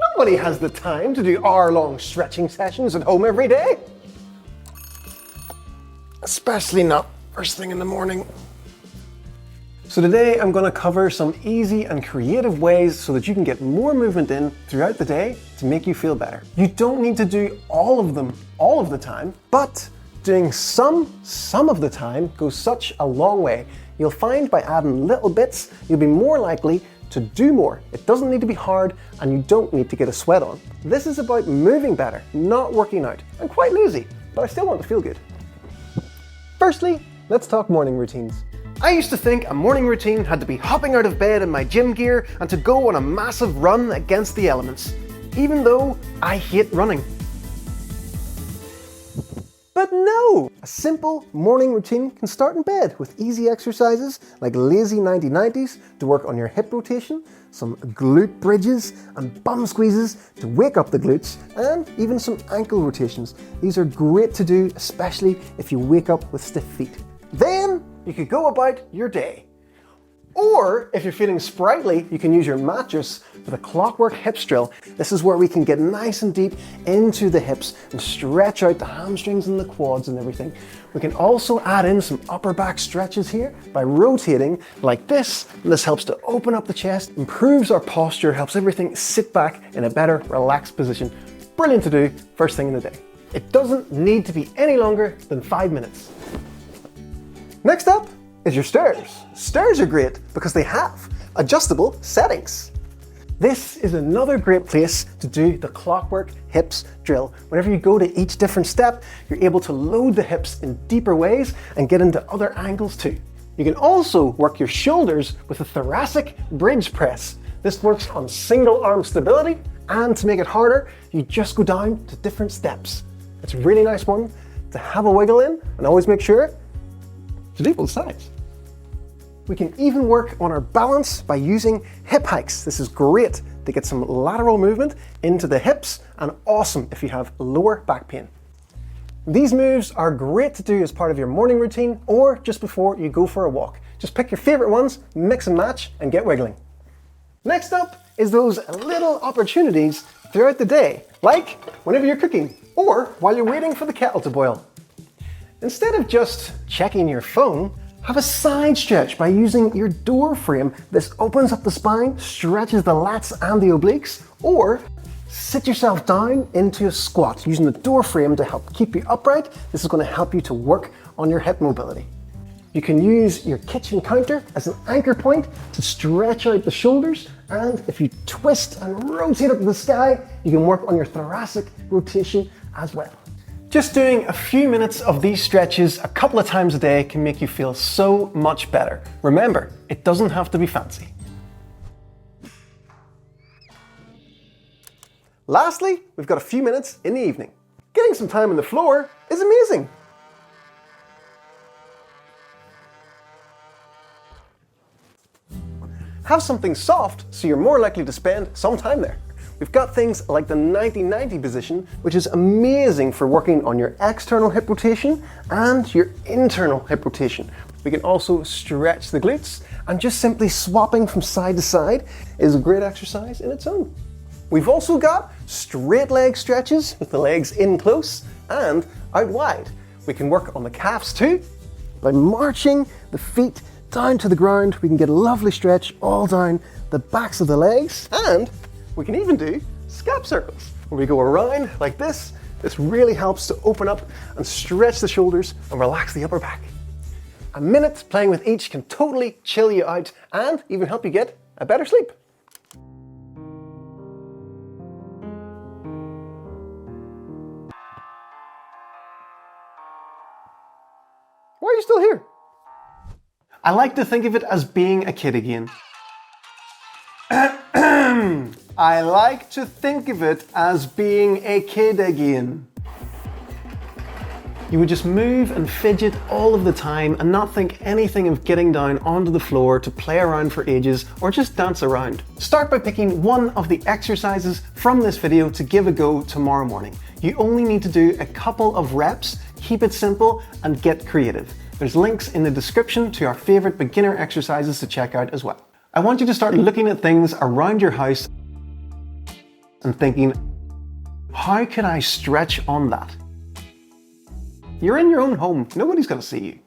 Nobody has the time to do hour-long stretching sessions at home every day. Especially not first thing in the morning. So today I'm going to cover some easy and creative ways so that you can get more movement in throughout the day to make you feel better. You don't need to do all of them all of the time, but doing some of the time goes such a long way. You'll find by adding little bits, you'll be more likely to do more. It doesn't need to be hard and you don't need to get a sweat on. This is about moving better, not working out. I'm quite lazy, but I still want to feel good. Firstly, let's talk morning routines. I used to think a morning routine had to be hopping out of bed in my gym gear and to go on a massive run against the elements, even though I hate running. But no! A simple morning routine can start in bed with easy exercises like lazy 90-90s to work on your hip rotation, some glute bridges and bum squeezes to wake up the glutes, and even some ankle rotations. These are great to do, especially if you wake up with stiff feet. Then you could go about your day. Or if you're feeling sprightly, you can use your mattress for the clockwork hips drill. This is where we can get nice and deep into the hips and stretch out the hamstrings and the quads and everything. We can also add in some upper back stretches here by rotating like this. And this helps to open up the chest, improves our posture, helps everything sit back in a better relaxed position. Brilliant to do first thing in the day. It doesn't need to be any longer than 5 minutes. Next up is your stairs. Stairs are great because they have adjustable settings. This is another great place to do the clockwork hips drill. Whenever you go to each different step, you're able to load the hips in deeper ways and get into other angles too. You can also work your shoulders with a thoracic bridge press. This works on single arm stability, and to make it harder, you just go down to different steps. It's a really nice one to have a wiggle in, and always make sure to do both sides. We can even work on our balance by using hip hikes. This is great to get some lateral movement into the hips and awesome if you have lower back pain. These moves are great to do as part of your morning routine or just before you go for a walk. Just pick your favorite ones, mix and match, and get wiggling. Next up is those little opportunities throughout the day, like whenever you're cooking or while you're waiting for the kettle to boil. Instead of just checking your phone, have a side stretch by using your door frame. This opens up the spine, stretches the lats and the obliques, or sit yourself down into a squat using the door frame to help keep you upright. This is going to help you to work on your hip mobility. You can use your kitchen counter as an anchor point to stretch out the shoulders, and if you twist and rotate up to the sky, you can work on your thoracic rotation as well. Just doing a few minutes of these stretches a couple of times a day can make you feel so much better. Remember, it doesn't have to be fancy. Lastly, we've got a few minutes in the evening. Getting some time on the floor is amazing. Have something soft so you're more likely to spend some time there. We've got things like the 90-90 position, which is amazing for working on your external hip rotation and your internal hip rotation. We can also stretch the glutes, and just simply swapping from side to side is a great exercise in its own. We've also got straight leg stretches with the legs in close and out wide. We can work on the calves too. By marching the feet down to the ground, we can get a lovely stretch all down the backs of the legs, and we can even do scap circles, where we go around like this. This really helps to open up and stretch the shoulders and relax the upper back. A minute playing with each can totally chill you out and even help you get a better sleep. Why are you still here? I like to think of it as being a kid again. I like to think of it as being a kid again. You would just move and fidget all of the time and not think anything of getting down onto the floor to play around for ages or just dance around. Start by picking one of the exercises from this video to give a go tomorrow morning. You only need to do a couple of reps, keep it simple, and get creative. There's links in the description to our favorite beginner exercises to check out as well. I want you to start looking at things around your house and thinking, how can I stretch on that? You're in your own home. Nobody's going to see you.